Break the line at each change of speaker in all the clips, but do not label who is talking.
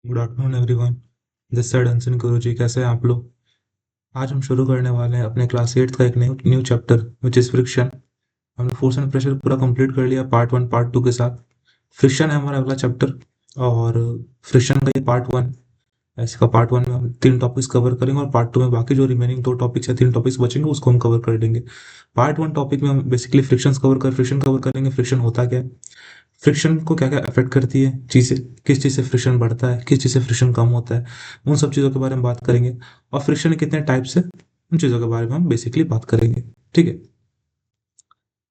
Good afternoon everyone. This side अंसन गुरु जी, कैसे हैं आप लोग? आज हम शुरू करने वाले हैं अपने क्लास 8 का एक new new chapter which is friction. हमने फोर्स एंड प्रेशर पूरा कंप्लीट कर लिया पार्ट 1 पार्ट 2 के साथ। फ्रिक्शन है हमारा अगला चैप्टर। और फ्रिक्शन का ये पार्ट 1। इसका पार्ट 1 में हम 3 टॉपिक्स कवर करेंगे और पार्ट 2 में बाकी जो रिमेनिंग 2 टॉपिक्स या 3 टॉपिक्स बचेंगे उसको हम कवर कर देंगे। पार्ट 1 टॉपिक में हम बेसिकली फ्रिक्शन कवर करेंगे। फ्रिक्शन होता क्या है, फ्रिक्शन को क्या क्या अफेक्ट करती है चीज़ें, किस चीज़ से फ्रिक्शन बढ़ता है, किस चीज़ से फ्रिक्शन कम होता है, उन सब चीज़ों के बारे में बात करेंगे। और फ्रिक्शन के कितने टाइप्स है, उन चीज़ों के बारे में हम बेसिकली बात करेंगे। ठीक है।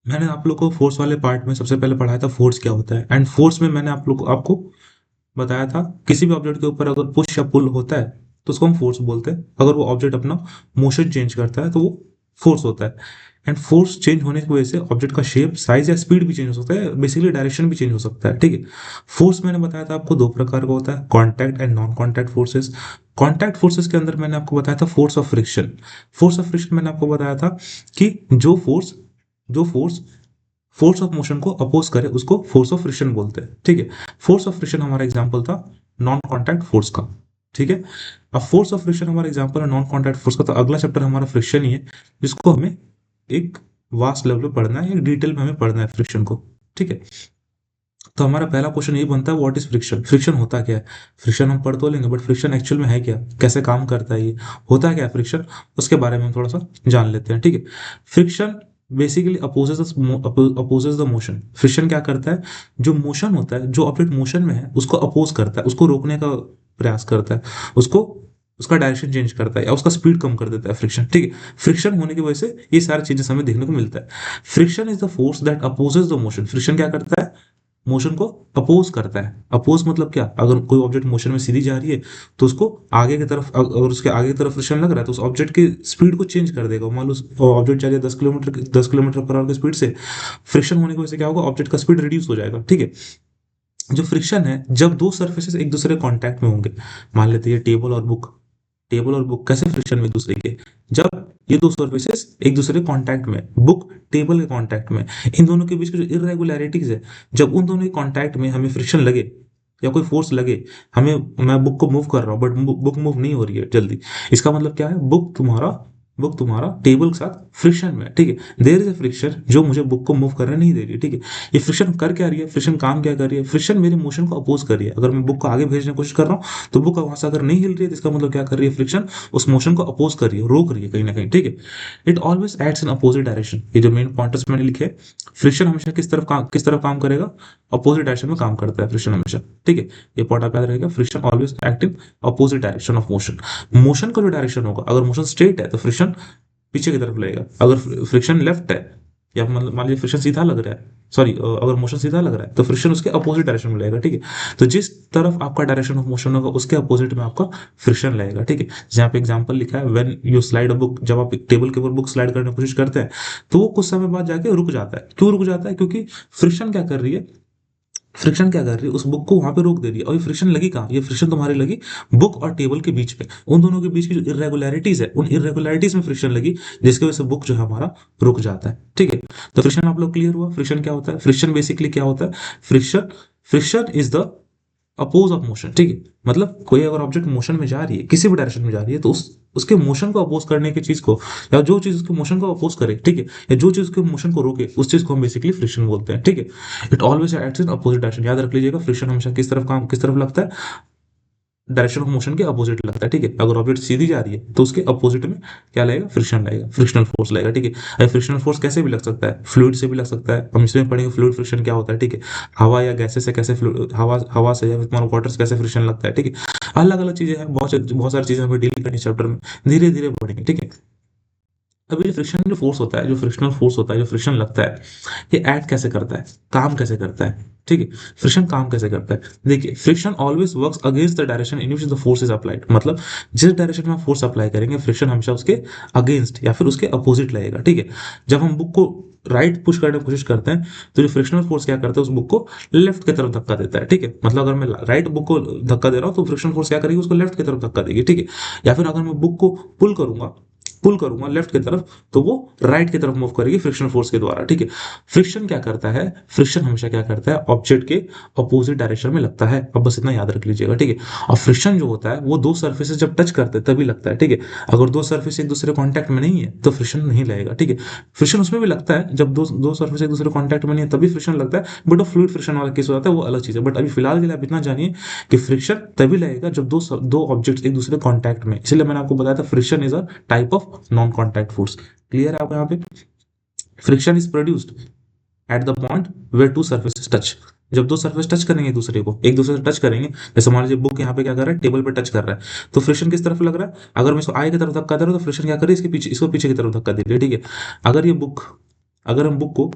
मैंने आप लोग को फोर्स वाले पार्ट में सबसे पहले पढ़ाया था फोर्स क्या होता है, एंड फोर्स में मैंने आप लोग को आपको बताया था किसी भी ऑब्जेक्ट के ऊपर अगर पुश या पुल होता है तो उसको हम फोर्स बोलते हैं। अगर वो ऑब्जेक्ट अपना मोशन चेंज करता है तो वो फोर्स होता है। एंड फोर्स चेंज होने की वजह से ऑब्जेक्ट का शेप, साइज या स्पीड भी चेंज हो सकता है, बेसिकली डायरेक्शन भी चेंज हो सकता है। ठीक है। फोर्स मैंने बताया था आपको दो प्रकार का होता है, contact and non contact forces. Contact forces के अंदर मैंने आपको बताया था force of friction. Force of friction मैंने आपको बताया था कि जो फोर्स फोर्स ऑफ मोशन को अपोज करे उसको फोर्स ऑफ फ्रिक्शन बोलते हैं। ठीक है। फोर्स ऑफ फ्रिक्शन हमारा एग्जांपल था नॉन कांटेक्ट फोर्स का। ठीक है। अब फोर्स ऑफ फ्रिक्शन हमारा एग्जांपल है नॉन कांटेक्ट फोर्स का, तो अगला चैप्टर हमारा फ्रिक्शन ही है, जिसको हमें एक वास्ट लेवल पे पढ़ना है, एक डिटेल में हमें पढ़ना है फ्रिक्शन को। ठीक है। तो हमारा पहला क्वेश्चन ये बनता है, व्हाट इज फ्रिक्शन? फ्रिक्शन होता क्या है? फ्रिक्शन हम पढ़ तो लेंगे, बट फ्रिक्शन एक्चुअल में है क्या, कैसे काम करता है, ये होता क्या है फ्रिक्शन, उसके बारे में हम थोड़ा सा जान लेते हैं। ठीक है। Friction basically opposes the motion. Friction क्या करता है, जो मोशन होता है, जो ऑब्जेक्ट मोशन में है उसको अपोज करता है, उसको रोकने का प्रयास करता है, उसको उसका डायरेक्शन चेंज करता है या उसका स्पीड कम कर देता है फ्रिक्शन। ठीक है। फ्रिक्शन होने की वजह से ये सारे चीजें हमें देखने को मिलता है। Friction is the force that opposes the motion. Friction क्या करता है, मोशन को अपोज करता है। अपोज मतलब क्या, अगर कोई ऑब्जेक्ट मोशन में सीधी जा रही है तो उसको आगे की तरफ, अगर उसके आगे की तरफ फ्रिक्शन लग रहा है तो उस ऑब्जेक्ट की स्पीड को चेंज कर देगा। मान लो ऑब्जेक्ट जा रही है 10 किलोमीटर पर आवर की स्पीड से, फ्रिक्शन होने की वजह से क्या होगा, ऑब्जेक्ट का स्पीड रिड्यूस हो जाएगा। ठीक है। जो फ्रिक्शन है, जब दो सर्फेसेस एक दूसरे कांटेक्ट में होंगे, मान लेते हैं टेबल और बुक। टेबल और बुक कैसे फ्रिक्शन में एक दूसरे के, जब ये दो सर्फेसेस एक दूसरे कांटेक्ट में, बुक टेबल के कांटेक्ट में, इन दोनों के बीच की जो इरेगुलरिटीज है, जब उन दोनों के कांटेक्ट में हमें फ्रिक्शन लगे या कोई फोर्स लगे, हमें, मैं बुक को मूव कर रहा हूँ बट बुक मूव नहीं हो रही है जल्दी, इसका मतलब क्या है, बुक तुम्हारा टेबल के साथ फ्रिक्शन में है। ठीक है। देयर इज अ फ्रिक्शन जो मुझे बुक को मूव करने नहीं दे रही है। ठीक है। ये फ्रिक्शन कर क्या रही है, फ्रिक्शन काम क्या कर रही है, फ्रिक्शन मेरे मोशन को अपोज कर रही है। अगर मैं बुक को आगे भेजने की कोशिश कर रहा हूँ तो बुक वहां से अगर नहीं हिल रही है तो इसका मतलब क्या कर रही है, फ्रिक्शन उस मोशन को अपोज कर रही है, रोक रही है कहीं ना कहीं। ठीक है। It always acts in opposite direction. ये जो मेन पॉइंटर्स मैंने लिखे, फ्रिक्शन हमेशा किस तरफ काम करेगा, अपोजिट डायरेक्शन में काम करता है फ्रिक्शन हमेशा। ठीक है। ये पॉइंट आप याद रहेगा, friction always act in opposite direction of motion. Motion का जो डायरेक्शन होगा, अगर मोशन स्ट्रेट है तो फ्रिक्शन पीछे की तरफ लगेगा, अगर फ्रिक्शन लेफ्ट है या मान लीजिए फ्रिक्शन सीधा लग रहा है, सॉरी, अगर मोशन सीधा लग रहा है तो फ्रिक्शन उसके अपोजिट डायरेक्शन में लगेगा। ठीक है। तो जिस तरफ आपका डायरेक्शन ऑफ मोशन होगा उसके अपोजिट में आपका फ्रिक्शन लगेगा। ठीक है। जहाँ पे एग्जांपल लिखा है, when you slide a book, जब आप एक टेबल के ऊपर बुक स्लाइड करने की कोशिश करते हैं तो वो कुछ समय बाद जाके रुक जाता है। क्यों रुक जाता है, क्योंकि फ्रिक्शन क्या कर रही है, फ्रिक्शन क्या कर रही है, उस बुक को वहां पे रोक दे रही है। और ये फ्रिक्शन लगी कहाँ, ये फ्रिक्शन तुम्हारी लगी बुक और टेबल के बीच में। उन दोनों के बीच की जो इरेगुलरिटीज है, उन इरेगुलरिटीज में फ्रिक्शन लगी, जिसकी वजह से बुक जो है हमारा रुक जाता है। ठीक है। तो फ्रिक्शन आप लोग क्लियर हुआ, फ्रिक्शन क्या होता है? फ्रिक्शन बेसिकली क्या होता है, friction friction is the oppose of motion. ठीक है। मतलब कोई अगर ऑब्जेक्ट मोशन में जा रही है, किसी भी डायरेक्शन में जा रही है, तो उसके मोशन को अपोज करने की चीज को, या जो चीज उसके मोशन को अपोज करे, ठीक है, या जो चीज उसके मोशन को रोके, उस चीज को हम बेसिकली फ्रिक्शन बोलते हैं। ठीक है। It always acts in opposite direction. याद रख लीजिएगा, फ्रिक्शन हमेशा किस तरफ लगता है, डायरेक्शन ऑफ मोशन के अपोजिट लगता है। ठीक है। अगर ऑब्जेक्ट सीधी जा रही है तो उसके अपोजिट में क्या लगेगा, फ्रिक्शन लगेगा, फ्रिक्शनल फोर्स लगेगा। ठीक है। अब फ्रिक्शनल फोर्स कैसे भी लग सकता है, फ्लूइड से भी लग सकता है, हम इसमें पढ़ेंगे फ्लूइड फ्रिक्शन क्या होता है। ठीक है। हवा या गैसेस से कैसे हवा हवा से या तुम्हारा वाटर से कैसे फ्रिक्शन लगता है। ठीक है। अलग अलग चीजें हैं, बहुत बहुत सारी चीजें हमें डील करनी चैप्टर में, धीरे धीरे बढ़ेंगे। ठीक है। अभी जो फ्रिक्शन जो फोर्स होता है, जो फ्रिक्शनल फोर्स होता है, जो फ्रिक्शन लगता है, ये एक्ट कैसे करता है, काम कैसे करता है। ठीक है। फ्रिक्शन काम कैसे करता है, देखिए, friction always works against the direction in which the force is applied. मतलब जिस डायरेक्शन में आप फोर्स अप्लाई करेंगे, फ्रिक्शन हमेशा उसके अगेंस्ट या फिर उसके अपोजिट लगेगा। ठीक है। जब हम बुक को राइट पुश करने की कोशिश करते हैं तो जो फ्रिक्शनल फोर्स क्या करता है, उस बुक को लेफ्ट की तरफ धक्का देता है। ठीक है। मतलब अगर मैं राइट बुक को धक्का दे रहा हूँ तो फ्रिक्शनल फोर्स क्या करेगी, उसको लेफ्ट की तरफ धक्का देगी। ठीक है। या फिर अगर मैं बुक को पुल करूंगा पुल करूंगा लेफ्ट की तरफ तो वो राइट की तरफ मूव करेगी फ्रिक्शन फोर्स के द्वारा, ठीक है। फ्रिक्शन क्या करता है, फ्रिक्शन हमेशा क्या करता है, ऑब्जेक्ट के अपोजिट डायरेक्शन में लगता है। अब बस इतना याद रख लीजिएगा, ठीक है। और फ्रिक्शन जो होता है वो दो सर्फेसेस जब टच करते हैं तभी लगता है, ठीक है। अगर दो सर्फेस एक दूसरे कॉन्टैक्ट में नहीं है तो फ्रिक्शन नहीं लगेगा, ठीक है। फ्रिक्शन उसमें भी लगता है जब दो दो सर्फेस एक दूसरे कॉन्टैक्ट में नहीं है तभी फ्रिक्शन लगता है, बट फ्लूइड फ्रिक्शन वाला केस हो जाता है, वो अलग चीज है। बट अभी फिलहाल के लिए आप इतना जानिए कि फ्रिक्शन तभी लगेगा जब दो दो ऑब्जेक्ट्स एक दूसरे कॉन्टैक्ट में, इसलिए मैंने आपको बताया था friction is a type of non contact force. Clear है आपको यहाँ पे? Friction is produced at the point where two surfaces touch. जब दो सर्फेस टच करेंगे दूसरे को, एक दूसरे से टच करेंगे, जैसे मान लीजिए बुक यहाँ पे क्या कर रहा है, टेबल पे टच कर रहा है, तो फ्रिक्शन किस तरफ लग रहा है, अगर मैं इसको आई की तरफ धक्का दे रहा हूं तो फ्रिक्शन क्या करे, इसके पीछे, इसको पीछे की तरफ धक्का दे रही है, ठीक है। अगर ये बुक, अगर हम बुक को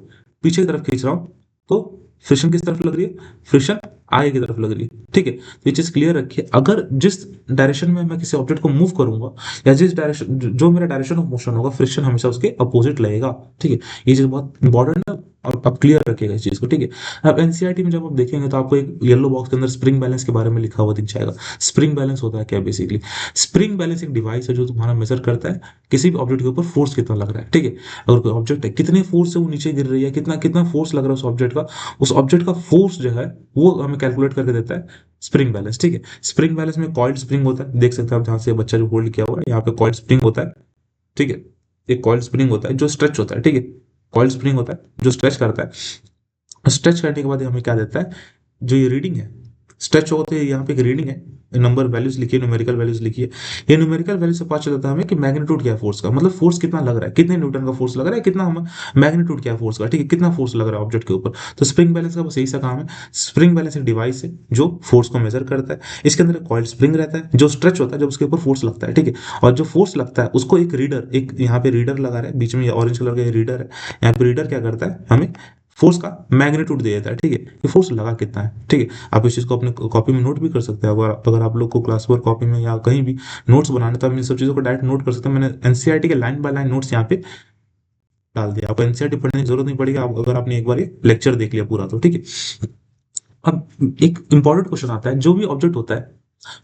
पीछे की तरफ खींच रहा हूं तो फ्रिक्शन किस तरफ लग रही है, फ्रिक्शन आगे की तरफ लग रही है, ठीक है। तो ये चीज क्लियर रखिए, अगर जिस डायरेक्शन में मैं किसी ऑब्जेक्ट को मूव करूंगा या जिस डायरेक्शन जो मेरा डायरेक्शन ऑफ मोशन होगा, फ्रिक्शन हमेशा उसके अपोजिट लगेगा, ठीक है। ये चीज बहुत इंपॉर्टेंट है और आप क्लियर रखिएगा इस चीज को, ठीक है। अब एनसीईआरटी में जब आप देखेंगे तो आपको एक येलो बॉक्स के अंदर स्प्रिंग बैलेंस के बारे में लिखा हुआ दिख जाएगा। स्प्रिंग बैलेंस होता है क्या बेसिकली, स्प्रिंग बैलेंस एक डिवाइस है जो तुम्हारा मेजर करता है किसी भी ऑब्जेक्ट के ऊपर फोर्स कितना लग रहा है, ठीक है। अगर कोई ऑब्जेक्ट है, कितने फोर्स से वो नीचे गिर रही है, कितना कितना फोर्स लग रहा है उस ऑब्जेक्ट का, उस ऑब्जेक्ट का फोर्स जो है वो हमें कैलकुलेट करके देता है स्प्रिंग बैलेंस, ठीक है। स्प्रिंग बैलेंस में कॉइल्ड स्प्रिंग होता है, देख सकते हैं आप जहां से बच्चा जो होल्ड किया हुआ है, यहाँ पे कॉइल्ड स्प्रिंग होता है, ठीक है। एक कॉइल्ड स्प्रिंग होता है जो स्ट्रेच होता है, ठीक है। कॉइल्ड स्प्रिंग होता है जो स्ट्रेच करता है। स्ट्रेच करने के बाद ये हमें क्या देता है, जो ये रीडिंग है, स्ट्रेच होते हैं, यहाँ पे एक रीडिंग है, नंबर वैल्यूज लिखिए, न्यूमेरिकल वैल्यूज लिखिए। ये न्यूमेरिकल वैल्यू से पता चलता है हमें कि मैग्नीट्यूड क्या है फोर्स का, मतलब फोर्स कितना लग रहा है, कितने न्यूटन का फोर्स लग रहा है, कितना हमें मैग्नीट्यूड क्या है फोर्स का, ठीक है, कितना फोर्स लग रहा है ऑब्जेक्ट के ऊपर। तो स्प्रिंग बैलेंस का बस यही सा काम है। स्प्रिंग बैलेंस एक डिवाइस है जो फोर्स को मेजर करता है। इसके अंदर एक कॉइल्ड स्प्रिंग रहता है जो स्ट्रेच होता है जब उसके ऊपर फोर्स लगता है, ठीक है। और जो फोर्स लगता है उसको एक रीडर, एक यहाँ पे रीडर लगा रहा है बीच में, ऑरेंज कलर का ये रीडर है, यहाँ पे रीडर क्या करता है, हमें फोर्स का मैग्नीट्यूड दे देता है, ठीक है, कि फोर्स लगा कितना है, ठीक है। आप इस चीज को अपने कॉपी में नोट भी कर सकते हैं, अगर आप लोग को क्लास वर्क कॉपी में या कहीं भी नोट्स बनाने, तो आप इन सब चीजों को डायरेक्ट नोट कर सकते हैं। मैंने एनसीईआरटी के लाइन बाय लाइन नोट्स यहाँ पे डाल दिया, आपको एनसीईआरटी पढ़ने की जरूरत नहीं पड़ेगी अगर आपने एक बार ये लेक्चर देख लिया पूरा तो, ठीक है। अब एक इंपॉर्टेंट क्वेश्चन आता है, जो भी ऑब्जेक्ट होता है,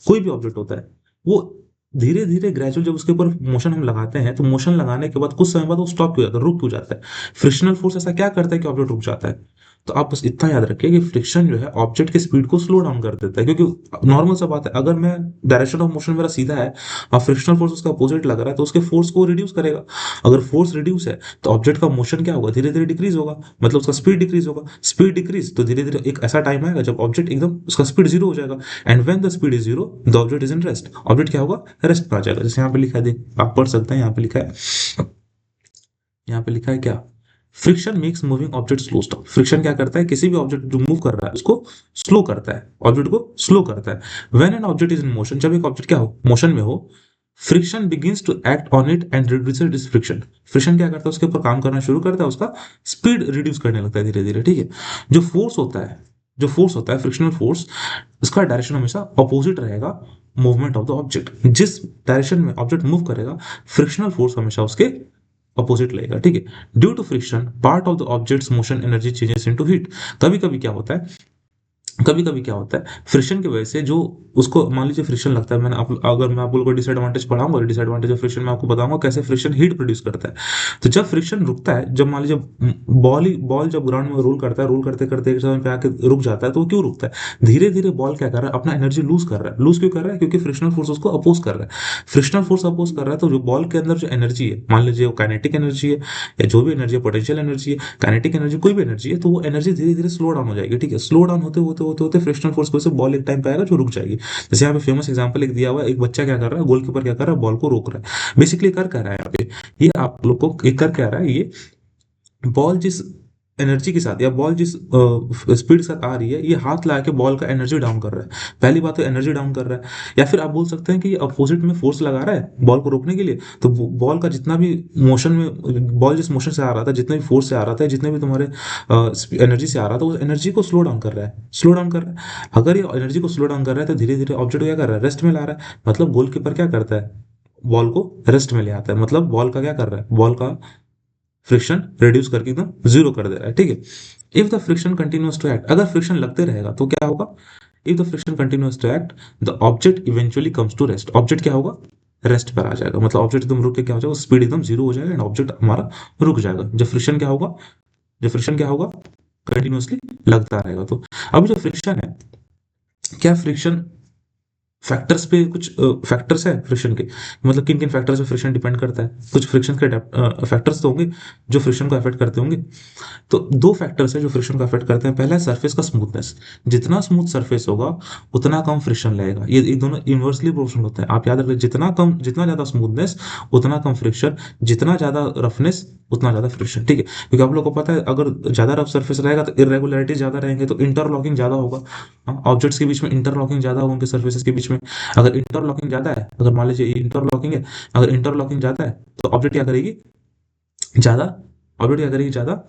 कोई भी ऑब्जेक्ट होता है, वो धीरे धीरे ग्रेजुअल जब उसके ऊपर मोशन हम लगाते हैं तो मोशन लगाने के बाद कुछ समय बाद वो स्टॉप क्यों जाता है, रुक क्यों जाता है। फ्रिक्शनल फोर्स ऐसा क्या करता है कि ऑब्जेक्ट रुक जाता है। तो आप बस इतना याद रखिए कि फ्रिक्शन जो है ऑब्जेक्ट की स्पीड को स्लो डाउन कर देता है, क्योंकि नॉर्मल सा बात है, अगर मैं डायरेक्शन ऑफ मोशन मेरा सीधा है और फ्रिक्शनल फोर्स उसका अपोजिट लग रहा है तो उसके फोर्स को रिड्यूस करेगा। अगर फोर्स रिड्यूस है तो ऑब्जेक्ट का मोशन क्या होगा, धीरे धीरे डिक्रीज होगा, मतलब उसका स्पीड डिक्रीज होगा। स्पीड डिक्रीज तो धीरे धीरे एक ऐसा टाइम आएगा जब ऑब्जेक्ट एकदम उसका स्पीड जीरो हो जाएगा, and when the speed is zero the object is in rest. Object क्या होगा, रेस्ट पर आ जाएगा। जैसे यहाँ पे लिखा है, देख आप पढ़ सकते हैं, यहाँ पे लिखा है, यहाँ पे लिखा है क्या, friction makes moving object slow stop. Friction क्या करता है, किसी भी ऑब्जेक्ट जो मूव कर रहा है उसको स्लो करता है, ऑब्जेक्ट को स्लो करता है। When an object is in motion, जब एक ऑब्जेक्ट क्या हो, मोशन में हो, friction begins to act on it and reduces this friction. Friction क्या करता है, उसके ऊपर काम करना शुरू करता है, उसका स्पीड रिड्यूस करने लगता है धीरे धीरे, ठीक है। जो फोर्स होता है, जो फोर्स होता है फ्रिक्शनल फोर्स, उसका डायरेक्शन हमेशा अपोजिट रहेगा मूवमेंट ऑफ द ऑब्जेक्ट। जिस डायरेक्शन में ऑब्जेक्ट मूव करेगा, फ्रिक्शनल फोर्स हमेशा उसके अपोजिट लगेगा, ठीक है। Due to friction part of the object's motion energy changes into heat. कभी कभी क्या होता है, कभी कभी क्या होता है, फ्रिक्शन की वजह से जो उसको, मान लीजिए फ्रिक्शन लगता है, मैंने अगर मैं आप लोगों को डिसएडवांटेज पढ़ाऊंगा, डिसएडवांटेज ऑफ फ्रिक्शन मैं आपको बताऊंगा कैसे फ्रिक्शन हीट प्रोड्यूस करता है। तो जब फ्रिक्शन रुकता है, जब मान लीजिए बॉल जब ग्राउंड में रोल करता है, रोल करते करते एक समय पे आके रुक जाता है, तो वो क्यों रुकता है, धीरे धीरे बॉल क्या कर रहा है, अपना एनर्जी लूज कर रहा है। लूज क्यों कर रहा है, क्योंकि फ्रिक्शनल फोर्स उसको अपोज कर रहा है। फ्रिक्शनल फोर्स अपोज कर रहा है तो जो बॉल के अंदर जो एनर्जी है, मान लीजिए वो काइनेटिक एनर्जी है या जो भी एनर्जी है, पोटेंशियल एनर्जी है, काइनेटिक एनर्जी, कोई भी एनर्जी है, तो वो एनर्जी धीरे धीरे स्लो डाउन हो जाएगी, ठीक है। स्लो डाउन होते होते होते होते फ्रिक्शनल फोर्स की वजह से बॉल एक टाइम पे आएगा जो रुक जाएगी। जैसे यहाँ पे फेमस एग्जांपल एक दिया हुआ है, एक बच्चा क्या कर रहा है, गोलकीपर क्या कर रहा है, बॉल को रोक रहा है। बेसिकली कर क्या रहा है यहाँ पे, ये आप लोग को एक कर क्या रहा है, ये बॉल जिस एनर्जी के साथ या बॉल जिस स्पीड के साथ आ रही है, ये हाथ लगा के बॉल का एनर्जी डाउन कर रहा है। पहली बात तो एनर्जी डाउन कर रहा है, या फिर आप बोल सकते हैं कि ये अपोजिट में फोर्स लगा रहा है बॉल को रोकने के लिए। तो बॉल का जितना भी मोशन में, बॉल जिस मोशन से आ रहा था, जितने भी फोर्स से आ रहा था, जितने भी तुम्हारे एनर्जी से आ रहा था, उस एनर्जी को स्लो डाउन कर रहा है, स्लो डाउन कर रहा है। अगर ये एनर्जी को स्लो डाउन कर रहा है तो धीरे धीरे ऑब्जेक्ट क्या कर रहा है, रेस्ट में ला रहा है। मतलब गोलकीपर क्या करता है, बॉल को रेस्ट में ले आता है, मतलब बॉल का क्या कर रहा है, बॉल का फ्रिक्शन रिड्यूस करके एकदम जीरो कर दे रहा है, ठीक है। If the friction continues to act, अगर फ्रिक्शन लगते रहेगा तो क्या होगा, if the friction continues to act the object eventually comes to rest. Object क्या होगा, रेस्ट पर आ जाएगा, मतलब ऑब्जेक्ट एकदम रुक के क्या हो जाएगा, स्पीड एकदम जीरो हो जाएगा एंड ऑब्जेक्ट हमारा रुक जाएगा। जब फ्रिक्शन क्या होगा, कंटिन्यूअसली लगता रहेगा। तो अब जो फ्रिक्शन है, क्या फ्रिक्शन फैक्टर्स पे कुछ फैक्टर्स है फ्रिक्शन के, मतलब किन किन फैक्टर्स पे फ्रिक्शन डिपेंड करता है, कुछ फ्रिक्शन के फैक्टर्स तो होंगे जो फ्रिक्शन को अफेक्ट करते होंगे। तो दो फैक्टर्स है जो फ्रिक्शन को अफेक्ट करते हैं। पहला है सरफेस का स्मूथनेस, जितना स्मूथ सरफेस होगा उतना कम फ्रिक्शन लगेगा। ये दोनों इन्वर्सली प्रोपोर्शनल होते हैं, आप याद रखिए, जितना ज्यादा स्मूथनेस उतना कम फ्रिक्शन, जितना ज्यादा रफनेस उतना ज्यादा फ्रिक्शन, ठीक है। क्योंकि आप लोग को पता है अगर ज्यादा रफ सरफेस रहेगा तो इरेगुलरिटी ज्यादा रहेंगे, तो इंटरलॉकिंग ज्यादा होगा, ऑब्जेक्ट्स के बीच में इंटरलॉकिंग ज्यादा होगा उनके सर्फेसेस के बीच में। अगर इंटरलॉकिंग ज्यादा है, अगर मान लीजिए इंटरलॉकिंग है, अगर इंटरलॉकिंग ज्यादा है तो ऑब्जेक्ट क्या करेगी, ज्यादा ऑब्जेक्ट क्या करेगी, ज्यादा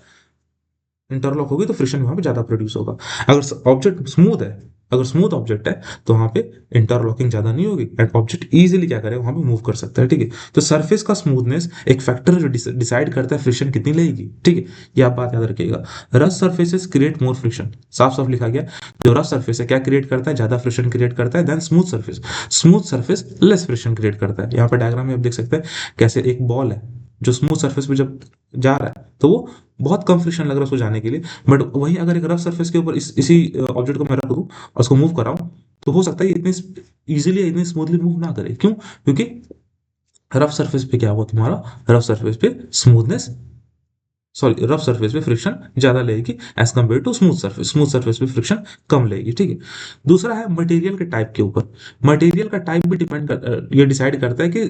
इंटरलॉक होगी तो फ्रिक्शन वहां पे ज्यादा प्रोड्यूस होगा। अगर ऑब्जेक्ट स्मूथ है, अगर स्मूथ ऑब्जेक्ट है तो वहां पे इंटरलॉकिंग ज्यादा नहीं होगी एंड ऑब्जेक्ट इजीली क्या करेगा, वहां पे मूव कर सकता है, ठीक है। तो सरफेस का स्मूथनेस एक फैक्टर है जो डिसाइड करता है फ्रिक्शन कितनी लगेगी, ठीक है। ये आप बात याद रखिएगा। Rough surfaces create more friction, साफ साफ लिखा गया। जो रफ सर्फेस है क्या क्रिएट करता है, ज्यादा फ्रिक्शन क्रिएट करता है then smooth surface less friction create करता है। यहाँ पे डायग्राम में आप देख सकते हैं कैसे एक बॉल है जो स्मूथ सर्फेस पे जब जा रहा है तो वो बहुत कम फ्रिक्शन लग रहा है उसको जाने के लिए, बट वहीं अगर एक रफ सरफेस के ऊपर इसी ऑब्जेक्ट को मैं रख दूं और उसको मूव कराऊं तो हो सकता है ये इतनी इजीली इतनी स्मूथली मूव ना करे। क्यों? क्योंकि रफ सरफेस पे क्या हुआ तुम्हारा, रफ सरफेस पे स्मूथनेस सॉरी रफ सरफेस पे फ्रिक्शन ज्यादा लेगी as compare to smooth surface पे फ्रिक्शन कम लेगी, ठीक है। दूसरा है मटेरियल के टाइप के ऊपर, मटेरियल का टाइप भी ये डिसाइड करता है कि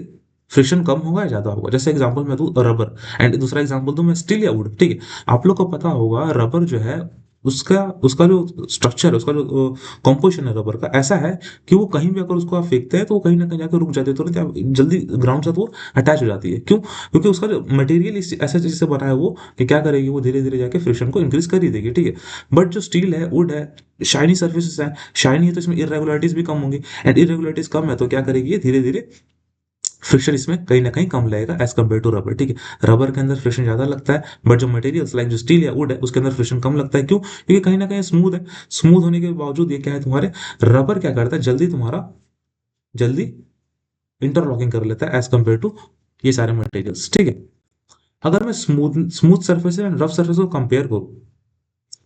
फ्रिक्शन कम होगा या ज्यादा होगा। जैसे एग्जांपल मैं दूं रबर एंड दूसरा एग्जांपल दूं मैं स्टील या वुड, ठीक है। आप लोग को पता होगा रबर जो है उसका उसका जो स्ट्रक्चर है, उसका जो कॉम्पोजिशन है रबर का ऐसा है कि वो कहीं भी अगर उसको आप फेंकते हैं तो वो कहीं ना कहीं जाकर रुक जाती है, तुरंत जल्दी ग्राउंड से वो अटैच हो जाती है। क्यों? क्योंकि उसका जो मटेरियल ऐसा चीज से बना है वो कि क्या करेगी, वो धीरे धीरे जाके फ्रिक्शन को इंक्रीज कर ही देगी, ठीक है। बट जो स्टील है, वुड है, शाइनी सर्फेसेस है, शाइनी है तो इसमें इरेगुलरिटीज भी कम होंगी एंड इरेगुलरिटीज कम है तो क्या करेगी, ये धीरे धीरे फ्रिक्शन इसमें कहीं ना कहीं कम लगेगा एज कम्पेयर टू रबर, ठीक है। रबर के अंदर फ्रिक्शन ज्यादा लगता है बट जो मटेरियल्स लाइक जो स्टील या वुड है उसके अंदर फ्रिक्शन कम लगता है। क्यों? क्योंकि कहीं ना कहीं स्मूथ है। स्मूथ होने के बावजूद ये क्या है, तुम्हारे रबर क्या करता है, जल्दी इंटरलॉकिंग कर लेता है एज कम्पेयर टू ये सारे मटेरियल्स, ठीक है। अगर मैं smooth smooth surface and rough surface को कंपेयर करूं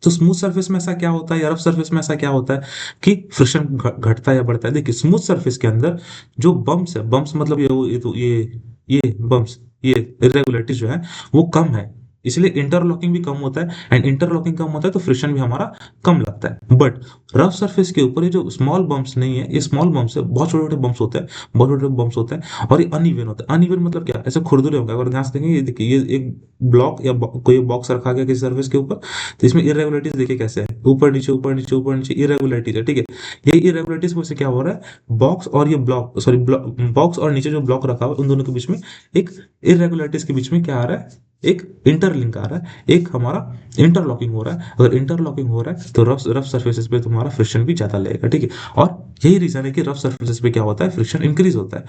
तो स्मूथ सरफेस में ऐसा क्या होता है या रफ सरफेस में ऐसा क्या होता है कि फ्रिक्शन घटता है या बढ़ता है। देखिए स्मूथ सरफेस के अंदर जो बम्प्स है, बम्प्स मतलब ये बम्प्स, ये इरेगुलरिटीज जो है वो कम है, इसलिए इंटरलॉकिंग भी कम होता है एंड इंटरलॉकिंग कम होता है तो फ्रिक्शन भी हमारा कम लगता है। बट रफ सरफेस के ऊपर ये जो स्मॉल बम्प्स नहीं है, ये स्मॉल बम्प्स है, बहुत छोटे छोटे बम्प्स होते हैं, बहुत छोटे छोटे बम्प्स होते हैं और ये अनइवन होता है। अनइवन मतलब क्या, ऐसे खुरदुरे होंगे। अगर ध्यान से देखेंगे, ये देखिए ये एक ब्लॉक या कोई बॉक्स रखा गया किसी सर्फेस के ऊपर तो इसमें इरेगुलरिटीज देखिए कैसे है, ऊपर नीचे ऊपर नीचे ऊपर नीचे इरेगुलरिटीज है, ठीक है। ये इरेगुलरिटीज में से क्या हो रहा है, बॉक्स और ये ब्लॉक सॉरी बॉक्स और नीचे जो ब्लॉक रखा हुआ है उन दोनों के बीच में एक इरेगुलरिटीज के बीच में क्या आ रहा है, एक इंटरलिंक आ रहा है, एक हमारा इंटरलॉकिंग हो रहा है। अगर इंटरलॉकिंग हो रहा है तो रफ सर्फेसेस पे तुम्हारा फ्रिक्शन भी ज्यादा लगेगा, ठीक है। और यही रीजन है कि रफ सर्फेसेस पे क्या होता है, फ्रिक्शन इंक्रीज होता है।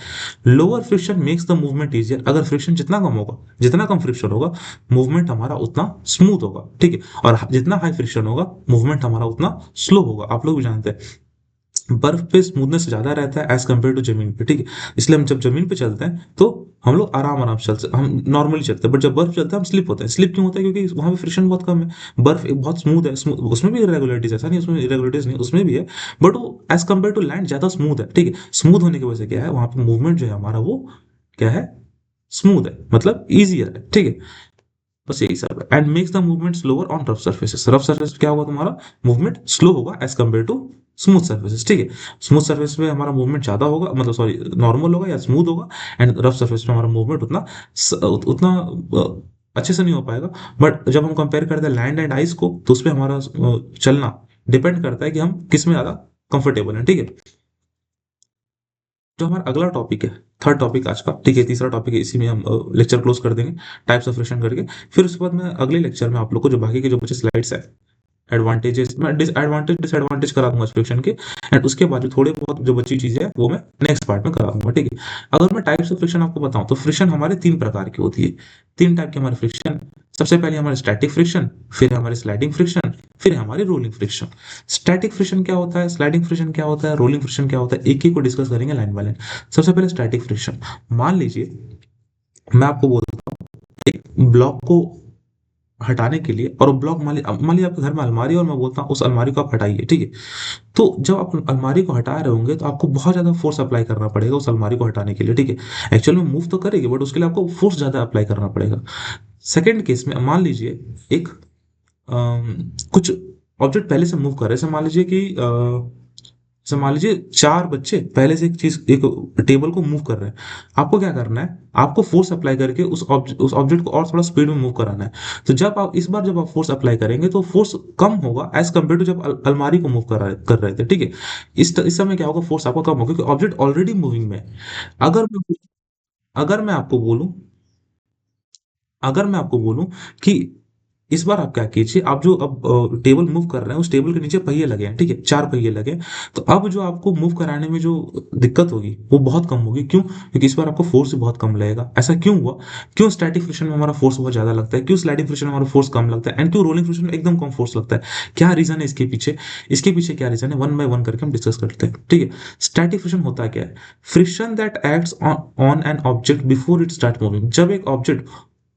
Lower friction makes the movement easier, अगर फ्रिक्शन जितना कम होगा, जितना कम फ्रिक्शन होगा मूवमेंट हमारा उतना स्मूथ होगा, ठीक है। और जितना हाई फ्रिक्शन होगा मूवमेंट हमारा उतना स्लो होगा। आप लोग भी जानते हैं बर्फ पे स्मूथनेस ज्यादा रहता है एज कम्पेयर टू जमीन पे, ठीक है। इसलिए हम जब जमीन पे चलते हैं तो हम लोग आराम आराम से चलते, हम नॉर्मली चलते हैं, बट जब बर्फ चलता है हम स्लिप होते हैं। स्लिप क्यों होता है? क्योंकि वहां पे फ्रिक्शन बहुत कम है, बर्फ एक बहुत स्मूथ है, उसमें भी इरेगुलरिटीज, ऐसा नहीं उसमें इरेगुलरिटीज नहीं, उसमें भी है, बट वो एज कम्पेयर टू लैंड ज्यादा स्मूथ है, ठीक है। स्मूथ होने की वजह से क्या है, वहां पे मूवमेंट जो है हमारा वो क्या है, स्मूथ है, मतलब ईजियर है, ठीक है। बस यही सब है। And makes the movement slower on rough surfaces, rough surface क्या होगा, तुम्हारा मूवमेंट स्लो होगा as compare to smooth surfaces, ठीक है। स्मूथ सर्फेस पे हमारा मूवमेंट ज्यादा होगा, मतलब सॉरी नॉर्मल होगा या स्मूथ होगा, एंड रफ सर्फेस पे हमारा मूवमेंट उतना अच्छे से नहीं हो पाएगा। बट जब हम कंपेयर करते हैं लैंड एंड आइस को तो उसपे हमारा चलना डिपेंड करता है कि हम किस में ज्यादा कंफर्टेबल हैं, ठीक है। जो हमारा अगला टॉपिक है, थर्ड टॉपिक आज का, ठीक है, तीसरा टॉपिक है, इसी में हम लेक्चर क्लोज कर देंगे टाइप्स ऑफ फ्रिक्शन करके। फिर उसके बाद मैं अगले लेक्चर में आप लोग को जो बाकी के जो बचे स्लाइड्स है, एडवांटेजेस, मैं डिसएडवांटेज डिसएडवांटेज करा दूंगा फ्रिक्शन के, एंड उसके बाद जो थोड़े बहुत जो बची चीजें हैं वो मैं नेक्स्ट पार्ट में करा दूंगा, ठीक है। अगर मैं टाइप्स ऑफ फ्रिक्शन आपको बताऊं तो फ्रिक्शन हमारे तीन प्रकार की होती है, तीन टाइप के हमारे फ्रिक्शन सबसे पहले हमारे स्टैटिक फ्रिक्शन, फिर हमारे स्लाइडिंग फ्रिक्शन, फिर हमारे रोलिंग फ्रिक्शन। स्टैटिक फ्रिक्शन क्या होता है, स्लाइडिंग फ्रिक्शन क्या होता है, रोलिंग फ्रिक्शन क्या होता है, एक ही को डिस्कस करेंगे लाइन बाय लाइन। सबसे पहले स्टैटिक फ्रिक्शन। मान लीजिए मैं आपको बोलता हूँ एक ब्लॉक को हटाने के लिए, और वो ब्लॉक मान लीजिए आपके घर में अलमारी है और मैं बोलता हूँ उस अलमारी को आप हटाइए, ठीक है। तो जब आप अलमारी को हटा रहे होंगे तो आपको बहुत ज़्यादा फोर्स अप्लाई करना पड़ेगा उस अलमारी को हटाने के लिए, ठीक है। एक्चुअल में मूव तो करेगी बट उसके लिए आपको फोर्स ज़्यादा अप्लाई करना पड़ेगा। सेकेंड केस में मान लीजिए एक कुछ ऑब्जेक्ट पहले से मूव कर रहे हैं। जैसे मान लीजिए चार बच्चे पहले से एक टेबल को मूव कर रहे हैं। आपको क्या करना है, आपको फोर्स अप्लाई करके उस ऑब्जेक्ट को और थोड़ा स्पीड में मूव कराना है। तो जब आप फोर्स अप्लाई करेंगे तो फोर्स कम होगा एज कम्पेयर टू जब अलमारी को मूव कर रहे थे, ठीक है। इस समय क्या होगा, फोर्स आपका कम होगा क्योंकि ऑब्जेक्ट ऑलरेडी मूविंग में है। अगर मैं अगर मैं आपको बोलूं अगर मैं आपको बोलूं कि इस बार आप क्या कीजिए, आप जो अब टेबल मूव कर रहे हैं उस टेबल के नीचे पहिए लगे हैं, ठीक है, चार पहिए लगे हैं। तो अब जो आपको मूव कराने में जो दिक्कत होगी वो बहुत कम होगी। क्यों? क्योंकि इस बार आपको फोर्स भी बहुत कम लगेगा। ऐसा क्यों हुआ? क्यों स्टैटिक फ्रिक्शन में हमारा फोर्स बहुत ज्यादा लगता है, क्यों स्लाइडिंग फ्रिक्शन में हमारा फोर्स कम लगता है, एंड क्यों रोलिंग फ्रिक्शन में एकदम कम फोर्स लगता है? क्या रीजन है इसके पीछे? इसके पीछे क्या रीजन है, वन बाय वन करके हम डिस्कस करते हैं, ठीक है। स्टैटिक फ्रिक्शन होता क्या है? Friction that acts on an object before it start moving. जब एक ऑब्जेक्ट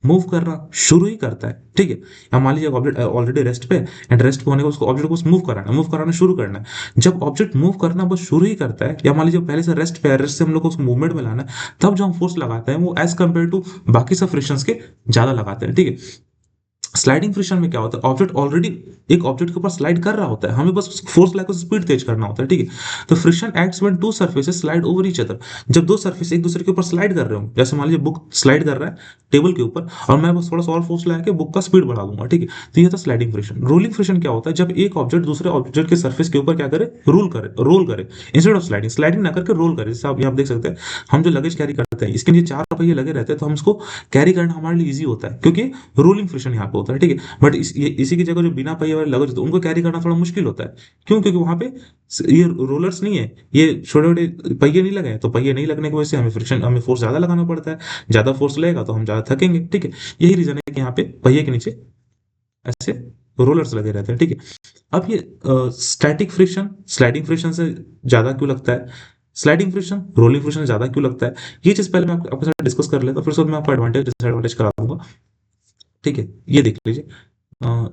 मूव करना शुरू ही करता है, ठीक है। अब मान लीजिए ऑब्जेक्ट ऑलरेडी रेस्ट पे, एंड रेस्ट पे होने का उसको ऑब्जेक्ट को मूव कराना शुरू करना है। जब ऑब्जेक्ट मूव करना बस शुरू ही करता है, या मान लीजिए पहले से रेस्ट पे है, रेस्ट से हम लोग को उसको मूवमेंट में लाना है, तब जो हम फोर्स लगाते हैं वो एज कम्पेयर टू बाकी सब फ्रिक्शंस के ज्यादा लगाते हैं, ठीक है। स्लाइडिंग फ्रिक्शन में क्या होता है, ऑब्जेक्ट ऑलरेडी एक ऑब्जेक्ट के ऊपर स्लाइड कर रहा होता है, हमें बस फोर्स लगा स्पीड तेज करना होता है, ठीक है। तो friction acts when to surfaces slide over each other. जब दो सरफेस एक दूसरे के ऊपर स्लाइड कर रहे हो, जैसे मान लीजिए बुक स्लाइड कर रहा है टेबल के ऊपर और मैं बस थोड़ा सा और फोर्स लगा के बुक का स्पीड बढ़ा दूंगा, ठीक है। तो ये था स्लाइडिंग फ्रिक्शन। रोलिंग फ्रिक्शन क्या होता है, जब एक ऑब्जेक्ट दूसरे ऑब्जेक्ट के सरफेस के ऊपर क्या करे, रोल करे इंस्टेड ऑफ स्लाइडिंग, स्लाइडिंग ना करके रोल करे। जैसे आप यहाँ देख सकते हैं, हम जो लगेज कैरी करते हैं इसके नीचे चार पहिए लगे रहते हैं, तो हम इसको कैरी करना हमारे लिए ईजी होता है क्योंकि रोलिंग फ्रिक्शन यहाँ पे होता है, ठीक है। बट इसी की जगह जो बिना पहिए वाले लगेज होते हैं उनको कैरी करना थोड़ा मुश्किल होता है। क्यों? क्योंकि वहां पे ये रोलर्स नहीं है, ये छोटे छोटे पहिए नहीं लगे हैं, तो पहिए नहीं लगने की वजह से हमें फोर्स ज्यादा लगाना पड़ता है। ज्यादा फोर्स लगेगा तो हम ज्यादा थकेंगे, ठीक है। यही रीजन है कि यहाँ पे पहिए के नीचे ऐसे रोलर्स लगे रहते हैं, ठीक है। अब ये स्टैटिक फ्रिक्शन स्लाइडिंग फ्रिक्शन से ज्यादा क्यों लगता है, स्लाइडिंग फ्रिक्शन रोलिंग फ्रिक्शन ज्यादा क्यों लगता है, ये चीज पहले मैं आपके साथ डिस्कस कर लेता हूं, फिर उसके बाद मैं आपको एडवांटेज डिसएडवांटेज करा दूंगा, ठीक है। ये देख लीजिए, अ,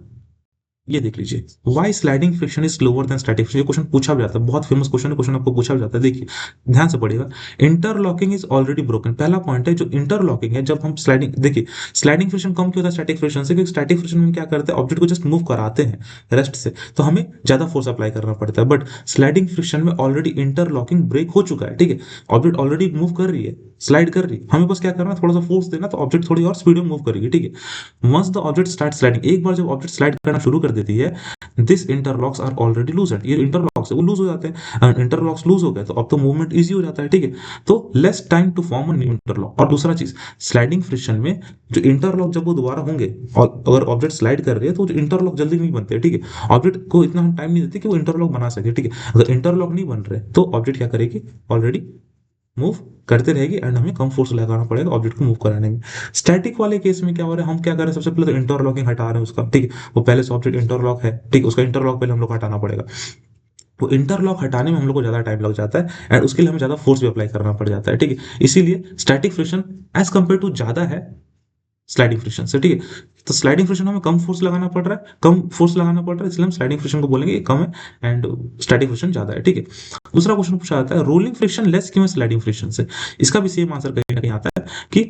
ये देख लीजिए, why sliding friction is slower then static friction. ये क्वेश्चन पूछा भी जाता है, बहुत फेमस क्वेश्चन है, क्वेश्चन आपको पूछा भी जाता है। देखिए ध्यान से पढ़िएगा। इंटरलॉकिंग इज ऑलरेडी ब्रोकन, पहला पॉइंट है जो इंटरलॉकिंग है। जब हम स्लाइडिंग, देखिए स्लाइडिंग फ्रिक्शन कम क्यों होता है स्टैटिक फ्रिक्शन से, क्योंकि स्टैटिक फ्रिक्शन में क्या करते हैं, ऑब्जेक्ट को जस्ट मूव कराते हैं रेस्ट से, तो हमें ज्यादा फोर्स अप्लाई करना पड़ता है। बट स्लाइडिंग फ्रिक्शन में ऑलरेडी इंटरलॉकिंग ब्रेक हो चुका है, ठीक है। ऑब्जेक्ट ऑलरेडी मूव कर रही है, स्लाइड कर रही है, हमें बस क्या करना है, थोड़ा सा फोर्स देना तो ऑब्जेक्ट थोड़ी और स्पीड में मूव करेगी, ठीक है। Once the object start sliding, एक बार जब ऑब्जेक्ट स्लाइड करना शुरू कर देती है, दिस इंटरलॉक्स आर ऑलरेडी लूजेंड, ये इंटरलॉक्स है वो लूज हो जाते हैं। इंटरलॉक्स लूज हो गए तो अब तो मूवमेंट इजी हो जाता है, ठीक है। तो less time to form a new interlock. और दूसरा चीज, स्लाइडिंग फ्रिक्शन में जो इंटरलॉक जब वो दोबारा होंगे, और अगर ऑब्जेक्ट स्लाइड कर रही है तो इंटरलॉक जल्दी नहीं बनते, ठीक है। ऑब्जेक्ट को इतना हम टाइम नहीं देते कि वो इंटरलॉक बना सके, ठीक है। अगर इंटरलॉक नहीं बन रहे तो ऑब्जेक्ट क्या करेगी, ऑलरेडी मूव करते रहेगी एंड हमें कम फोर्स लगाना पड़ेगा ऑब्जेक्ट को मूव कराने में। स्टैटिक वाले केस में क्या हो रहा है, हम क्या कर रहे हैं, सबसे पहले तो इंटरलॉकिंग हटा रहे हैं उसका, ठीक है। वो पहले से ऑब्जेक्ट इंटरलॉक है, ठीक है, उसका इंटरलॉक पहले हम लोग को हटाना पड़ेगा। वो इंटरलॉक हटाने में हम लोग को ज्यादा टाइम लग जाता है एंड उसके लिए हमें ज्यादा फोर्स भी अप्लाई करना पड़ जाता है, ठीक है। इसीलिए static friction as compare to ज्यादा है स्लाइडिंग फ्रिक्शन से, ठीक है। तो स्लाइडिंग फ्रिक्शन हमें कम फोर्स लगाना पड़ रहा है, कम फोर्स लगाना पड़ रहा है, इसलिए हम स्लाइडिंग फ्रिक्शन को बोलेंगे ये कम है एंड स्टैटिक फ्रिक्शन ज्यादा है, ठीक है। दूसरा क्वेश्चन पूछा जाता है, रोलिंग फ्रिक्शन लेस क्यों है स्लाइडिंग फ्रिक्शन से। इसका भी सेम आंसर कहीं ना कहीं आता है कि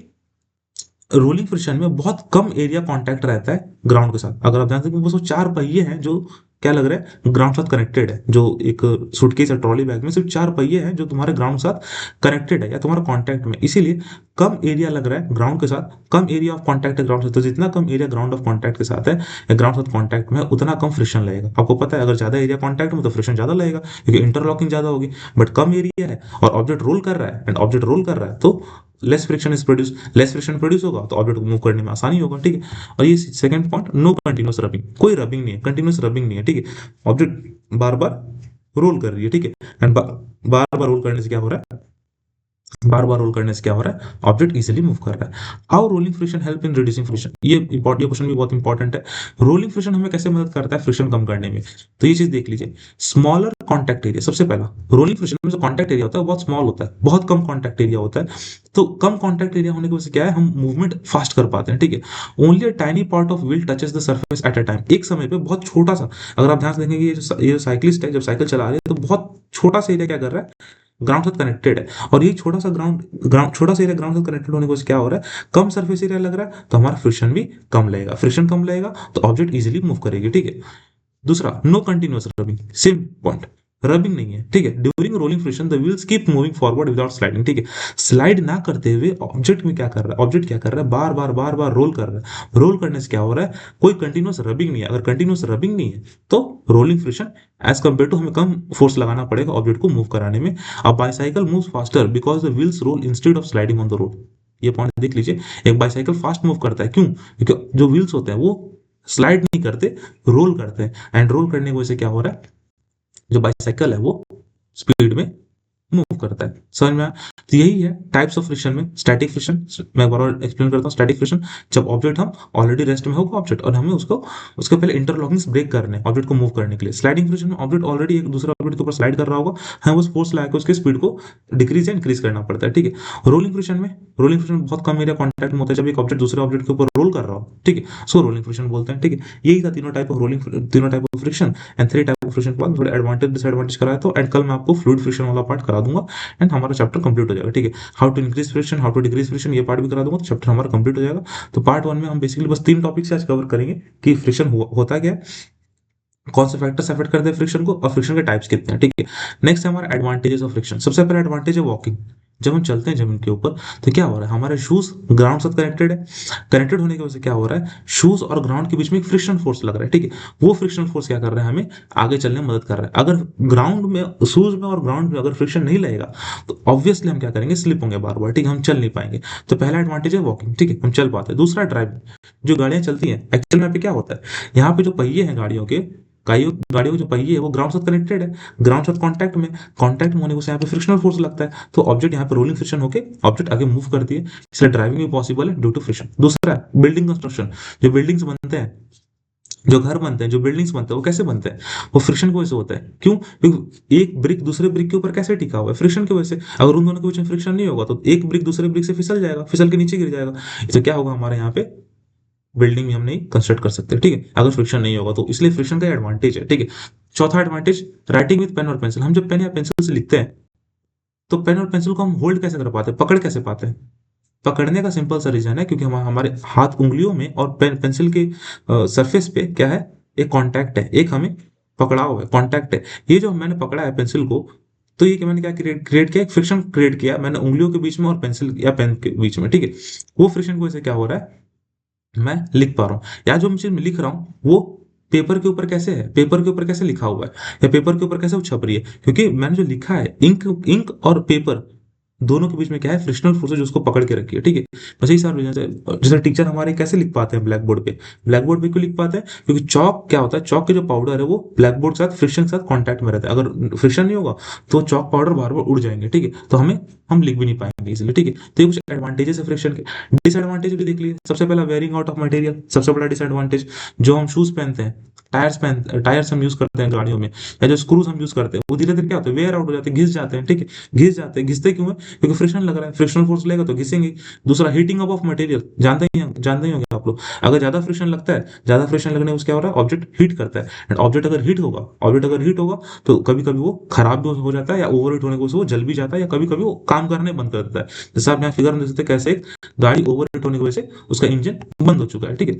रोलिंग फ्रिक्शन में बहुत कम एरिया कांटेक्ट रहता है ग्राउंड के साथ। अगर आप ध्यान से, बस वो चार पहिए हैं जो क्या लग रहा है ग्राउंड के साथ कनेक्टेड है, जो एक सूटकेस या ट्रॉली बैग में सिर्फ चार पहिए हैं जो तुम्हारे ग्राउंड के साथ कनेक्टेड है या तुम्हारा कांटेक्ट में, इसीलिए कम एरिया लग रहा है ग्राउंड के साथ, कम एरिया ऑफ कांटेक्ट है ग्राउंड से। तो जितना कम एरिया ग्राउंड ऑफ कांटेक्ट के साथ है या ग्राउंड साथ कांटेक्ट में, उतना कम फ्रिक्शन लगेगा। आपको पता है अगर ज्यादा एरिया कांटेक्ट में तो फ्रिक्शन ज्यादा लगेगा क्योंकि इंटरलॉकिंग ज्यादा होगी। बट कम एरिया है और ऑब्जेक्ट रोल कर रहा है एंड ऑब्जेक्ट रोल कर रहा है तो लेस फ्रिक्शन प्रोड्यूस होगा तो ऑब्जेक्ट को मूव करने में आसानी होगा, ठीक है। और ये second point, no continuous rubbing, कोई रबिंग नहीं है, कंटिन्यूअस रबिंग नहीं है, ठीक है। ऑब्जेक्ट बार बार रोल कर रही है, ठीक है। एंड बार बार रोल करने से क्या हो रहा है, बार बार रोल करने से क्या हो रहा है, ऑब्जेक्ट इजीली मूव कर रहा है। How rolling friction help in reducing friction, ये क्वेश्चन भी बहुत इंपॉर्टेंट है। रोलिंग फ्रिक्शन हमें कैसे मदद करता है फ्रिक्शन कम करने में, तो ये चीज देख लीजिए। स्मॉलर कॉन्टैक्ट एरिया, सबसे पहला रोलिंग फ्रिक्शन में जो कॉन्टैक्ट एरिया होता है बहुत स्मॉल होता है, बहुत कम कॉन्टैक्ट एरिया होता है। तो कम कॉन्टैक्ट एरिया होने की वजह से क्या है, हम मूवमेंट फास्ट कर पाते हैं, ठीक है। Only a tiny part of wheel touches the surface at a time, एक समय पे बहुत छोटा सा, अगर आप ध्यान से देखेंगे ये जो साइकिलिस्ट है जब साइकिल चला रही है तो बहुत छोटा सा एरिया क्या कर रहा है, ग्राउंड साथ कनेक्टेड है। और ये छोटा सा ग्राउंड ग्राउंड छोटा सा एरिया ग्राउंड साथ कनेक्टेड होने की वजह से क्या हो रहा है, कम सरफेस एरिया लग रहा है तो हमारा फ्रिक्शन भी कम लगेगा, फ्रिक्शन कम लगेगा तो ऑब्जेक्ट इजीली मूव करेगी, ठीक है। दूसरा, no continuous rubbing, same point, rubbing नहीं है, ठीक है। During rolling friction the wheels keep moving forward without sliding, ठीक है। स्लाइड ना करते हुए ऑब्जेक्ट में क्या कर रहा है, ऑब्जेक्ट क्या कर रहा है, बार बार रोल कर रहा है। रोल करने से क्या हो रहा है, कोई कंटिन्यूअस रबिंग नहीं है। अगर कंटिन्यूअस रबिंग नहीं है तो rolling friction as compare to हमें कम फोर्स लगाना पड़ेगा ऑब्जेक्ट को मूव कराने में। अब bicycle move faster because the wheels roll instead of sliding on the road, ये पॉइंट देख लीजिए। एक बाईसाइकिल फास्ट मूव करता है, क्यों, क्योंकि जो व्हील्स होते हैं वो स्लाइड नहीं करते, रोल करते हैं। एंड रोल करने की वजह से क्या हो रहा है, जो बाइसाइकिल है वो स्पीड में मूव करता है। समझ में आया? तो यही है टाइप्स ऑफ फ्रिक्शन में। स्टैटिक फ्रिक्शन, मैं एक बार और एक्सप्लेन करता हूँ। स्टैटिक फ्रिक्शन, जब ऑब्जेक्ट हम ऑलरेडी रेस्ट में होगा ऑब्जेक्ट और हमें उसको उसके पहले इंटरलॉकिंग ब्रेक करने ऑब्जेक्ट को मूव करने के लिए। स्लाइडिंग फ्रिक्शन में ऑब्जेक्ट ऑलरेडी एक दूसरा ऑब्जेक्ट के ऊपर स्लाइड कर रहा होगा, हमें उस फोर्स लगा के उसकी स्पीड को डिक्रीज या इंक्रीज करना पड़ता है, ठीक है। रोलिंग फ्रिक्शन में बहुत कम एरिया कॉन्टैक्ट में होता है जब एक ऑब्जेक्ट दूसरे ऑब्जेक्ट के ऊपर रोल कर रहा हो, ठीक है, सो रोलिंग फ्रिक्शन बोलते हैं, ठीक है। यही था तीनों type of friction and three type of friction के बाद थोड़े एडवांटेज डिसएडवांटेज कराया, तो एंड कल मैं आपको फ्लूइड फ्रिक्शन वाला पार्ट करा दूंगा एंड हमारा चैप्टर कंप्लीट हो जाएगा, ठीक है। How to increase friction, how to decrease friction, ये पार्ट भी करा दूंगा तो चैप्टर हमारा कंप्लीट हो जाएगा। तो पार्ट वन में हम बेसिकली बस तीन टॉपिक्स आज कवर करेंगे कि फ्रिक्शन होता क्या है, कौन से फैक्टर्स अफेक्ट करते हैं फ्रिक्शन को, और फ्रिक्शन के टाइप्स कितने हैं, ठीक है। नेक्स्ट है हमारा एडवांटेजेस ऑफ फ्रिक्शन। सबसे पहला एडवांटेज है वॉकिंग। जब हम चलते हैं जमीन के ऊपर तो क्या हो रहा है, हमारे शूज ग्राउंड साथ कनेक्टेड है। कनेक्टेड होने की वजह से क्या हो रहा है, शूज और ग्राउंड के बीच में एक फ्रिक्शन फोर्स लग रहा है, ठीक है। वो फ्रिक्शन फोर्स क्या कर रहा है, हमें आगे चलने में मदद कर रहा है। अगर ग्राउंड में, शूज में और ग्राउंड में अगर फ्रिक्शन नहीं लगेगा तो ऑब्वियसली हम क्या करेंगे, स्लिप होंगे बार बार, ठीक है, हम चल नहीं पाएंगे। तो पहला एडवांटेज है वॉकिंग, ठीक है, हम चल पाते हैं। दूसरा ड्राइविंग, जो गाड़ियां चलती हैं एक्चुअल में पे क्या होता है, यहाँ पे जो पहिए हैं गाड़ियों के, गाड़ियों के जो पहिए है वो ग्राउंड साथ कनेक्टेड है, ग्राउंड साथ कांटेक्ट में होने से यहाँ पे फ्रिक्शनल फोर्स लगता है, तो ऑब्जेक्ट यहाँ पे रोलिंग फ्रिक्शन होके ऑब्जेक्ट आगे मूव करती है, इसलिए ड्राइविंग भी पॉसिबल है ड्यू टू फ्रिक्शन। दूसरा है बिल्डिंग कंस्ट्रक्शन। जो बिल्डिंग्स बनते हैं, जो घर बनते हैं, जो बिल्डिंग्स बनते हैं, वो कैसे बनते हैं, वो फ्रिक्शन की वजह से होता है। क्यों, क्योंकि एक ब्रिक दूसरे ब्रिक के ऊपर कैसे टिका हुआ है, फ्रिक्शन की वजह से। अगर उन दोनों के बीच में फ्रिक्शन नहीं होगा तो एक ब्रिक दूसरे ब्रिक से फिसल जाएगा, फिसल के नीचे गिर जाएगा। इससे क्या होगा, हमारे यहाँ पे बिल्डिंग हम नहीं कंस्ट्रक्ट कर सकते, ठीक है, अगर फ्रिक्शन नहीं होगा तो। इसलिए फ्रिक्शन का एडवांटेज है, ठीक है। चौथा एडवांटेज, राइटिंग विद पेन और पेंसिल। हम जब पेन या पेंसिल से लिखते हैं तो पेन और पेंसिल को हम होल्ड कैसे कर पाते हैं, पकड़ कैसे पाते हैं। पकड़ने का सिंपल सा रीजन है, क्योंकि हम हमारे हाथ उंगलियों में और पेन पेंसिल के सरफेस पे क्या है, एक कांटेक्ट है, एक हमें पकड़ाव है, कांटेक्ट है। ये जो मैंने पकड़ा है पेंसिल को, तो ये कि मैंने क्या क्रिएट किया, एक फ्रिक्शन क्रिएट किया मैंने उंगलियों के बीच में और पेंसिल या पेन के बीच में, ठीक है। वो फ्रिक्शन की वजह से क्या हो रहा है, मैं लिख पा रहा हूँ, या जो मैं लिख रहा हूँ वो पेपर के ऊपर कैसे है, पेपर के ऊपर कैसे लिखा हुआ है, या पेपर के ऊपर कैसे वो छप रही है, क्योंकि मैंने जो लिखा है, इंक इंक और पेपर दोनों के बीच में क्या है, फ्रिक्शनल फोर्स है जो उसको पकड़ के रखी है, ठीक है। बस यही सारा रीजन है। जैसे टीचर हमारे कैसे लिख पाते हैं ब्लैक बोर्ड पे, ब्लैक बोर्ड पे क्यों लिख पाते हैं, क्योंकि चौक क्या होता है, चौक के जो पाउडर है वो ब्लैक बोर्ड के साथ फ्रिक्शन के साथ कॉन्टैक्ट में रहता है। अगर फ्रिक्शन नहीं होगा तो चौक पाउडर बार बार उड़ जाएंगे, ठीक है, तो हम लिख भी नहीं पाएंगे इसलिए, ठीक है। तो ये कुछ एडवांटेजेस है फ्रिक्शन के। डिसएडवांटेज भी देख लीजिए। सबसे पहला वेयरिंग आउट ऑफ मटेरियल, सबसे बड़ा डिसएडवांटेज। जो हम शूज पहनते हैं, टायर्स हम यूज करते हैं गाड़ियों में, या जो स्क्रूज हम यूज करते हैं वो धीरे धीरे क्या होते हैं, वेयर आउट हो जाते हैं, घिस जाते हैं, ठीक है। घिस जाते हैं, घिसते क्यों है, क्योंकि फ्रिक्शन लग रहा है, फ्रिक्शनल फोर्स लगेगा तो घिसेंगे। दूसरा, हीटिंग अप ऑफ मटेरियल, जानते ही होंगे आप लोग। अगर ज्यादा फ्रिक्शन लगता है, ज्यादा फ्रिक्शन लगने से क्या हो रहा है, ऑब्जेक्ट हीट करता है। एंड ऑब्जेक्ट अगर हीट होगा तो कभी कभी वो खराब भी हो जाता है, या ओवर हीट होने की वजह से वो जल भी जाता है, या कभी कभी वो काम करने बंद कर देता है। जैसे आप यहाँ फिगर में देख सकते हैं कैसे एक गाड़ी ओवर हीट होने की वजह से उसका इंजन बंद हो चुका है, ठीक है।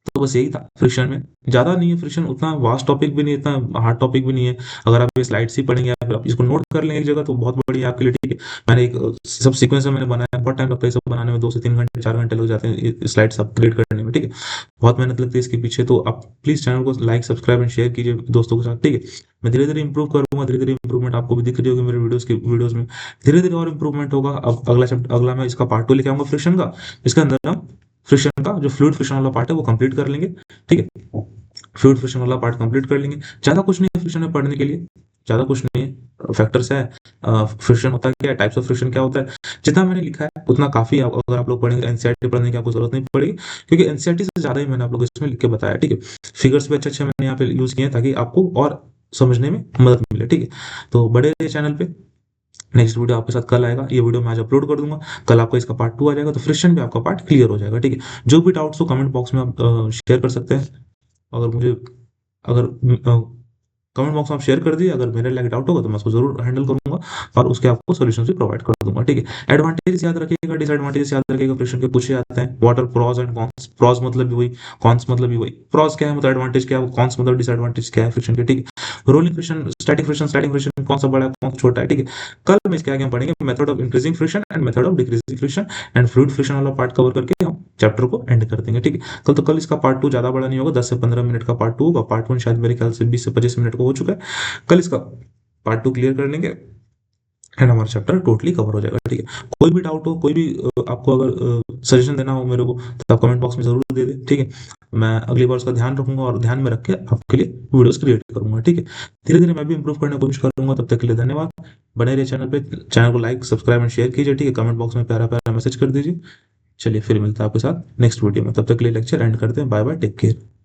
तो बस यही था फ्रिक्शन में। ज्यादा नहीं है फ्रिक्शन, उतना वास्ट टॉपिक भी नहीं है, इतना हार्ड टॉपिक भी नहीं है। अगर आप ये स्लाइड्स ही पढ़ेंगे या फिर आप इसको नोट कर लेंगे एक जगह तो बहुत बढ़िया है आपके लिए, ठीक है। मैंने एक सब सीक्वेंस में मैंने बनाया, बहुत टाइम लगता है सब बनाने में, 2 से 3 घंटे 4 घंटे लग जाते हैं स्लाइड्स सब क्रिएट करने में, ठीक है। बहुत मेहनत लगती है इसके पीछे। तो आप प्लीज चैनल को लाइक सब्सक्राइब एंड शेयर कीजिए दोस्तों के साथ, ठीक है। मैं धीरे धीरे इंप्रूव करूंगा, धीरे धीरे इंप्रूवमेंट आपको भी दिख रही होगी मेरे वीडियोस में। धीरे धीरे और इंप्रूवमेंट होगा। अब अगला मैं इसका पार्ट 2 लेके आऊंगा फ्रिक्शन का। इसके अंदर हम फ्रिक्शन का जो फ्लूइड फ्रिक्शन वाला पार्ट है वो कंप्लीट कर लेंगे, ठीक है। फ्लूइड फ्रिक्शन वाला पार्ट कंप्लीट कर लेंगे। ज्यादा कुछ नहीं है फ्रिक्शन में पढ़ने के लिए, ज़्यादा कुछ नहीं है। फैक्टर्स है, फ्रिक्शन होता क्या है, टाइप्स ऑफ फ्रिक्शन क्या होता है, जितना मैंने लिखा है उतना काफ़ी। अगर आप लोग पढ़ेंगे एनसीईआरटी पढ़ने की आपको जरूरत नहीं पड़ेगी, क्योंकि एनसीईआरटी से ज़्यादा ही मैंने आप लोग इसमें लिख के बताया, ठीक है। फिगर्स भी अच्छे अच्छे मैंने यहाँ पे यूज़ किए हैं ताकि आपको और समझने में मदद मिले, ठीक है। तो बड़े रहिए चैनल पे। नेक्स्ट वीडियो आपके साथ कल आएगा, ये वीडियो मैं आज अपलोड कर दूंगा, कल आपका इसका पार्ट 2 आ जाएगा, तो फ्रिक्शन भी आपका पार्ट क्लियर हो जाएगा, ठीक है। जो भी डाउट्स हो कमेंट बॉक्स में आप शेयर कर सकते हैं। अगर मुझे अगर कमेंट बॉक्स में आप शेयर कर दिए, अगर मेरे लायक डाउट होगा तो मैं उसको जरूर हैंडल करूंगा और उसके आपको सॉल्यूशन भी प्रोवाइड कर दूंगा, ठीक है। एडवांटेज याद रखिएगा, डिसएडवांटेज याद रखिएगा, फ्रिक्शन के पूछे जाते हैं। What are pros and cons, pros मतलब भी वही, कॉन्स मतलब भी वही। प्रॉस क्या है मतलब एडवांटेज क्या है, कॉन्स मतलब डिसएडवांटेज क्या है फ्रिक्शन के, ठीक है। रोलिंग फ्रिक्शन, स्टैटिक फ्रिक्शन कौन सा बड़ा है कौन सा छोटा है, ठीक है। कल में इसके आगे हम पढ़ेंगे method of increasing friction and method of decreasing friction, and fluid friction वाला पार्ट कवर करके हम चैप्टर को एंड कर देंगे, ठीक है। कल इसका पार्ट 2 ज्यादा बड़ा नहीं होगा, 10 से 15 मिनट का पार्ट 2 होगा। पार्ट 1 शायद मेरे ख्याल से 20 से 25 मिनट को हो चुका है। कल इसका पार्ट 2 क्लियर कर लेंगे एंड हमारा चैप्टर टोटली कवर हो जाएगा, ठीक है। कोई भी डाउट हो, कोई भी आपको अगर सजेशन देना हो मेरे को, तो आप कमेंट बॉक्स में जरूर दे दें, ठीक है। मैं अगली बार उसका ध्यान रखूंगा और ध्यान में रख के आपके लिए वीडियोस क्रिएट करूंगा, ठीक है। धीरे धीरे मैं भी इंप्रूव करने की कोशिश करूंगा। तब तक के लिए धन्यवाद। बने रहिए चैनल पे, चैनल को लाइक सब्सक्राइब एंड शेयर कीजिए, ठीक है। कमेंट बॉक्स में प्यारा प्यारा मैसेज कर दीजिए। चलिए फिर मिलता है आपके साथ नेक्स्ट वीडियो में, तब तक के लिए लेक्चर एंड करते हैं। Bye bye, take care.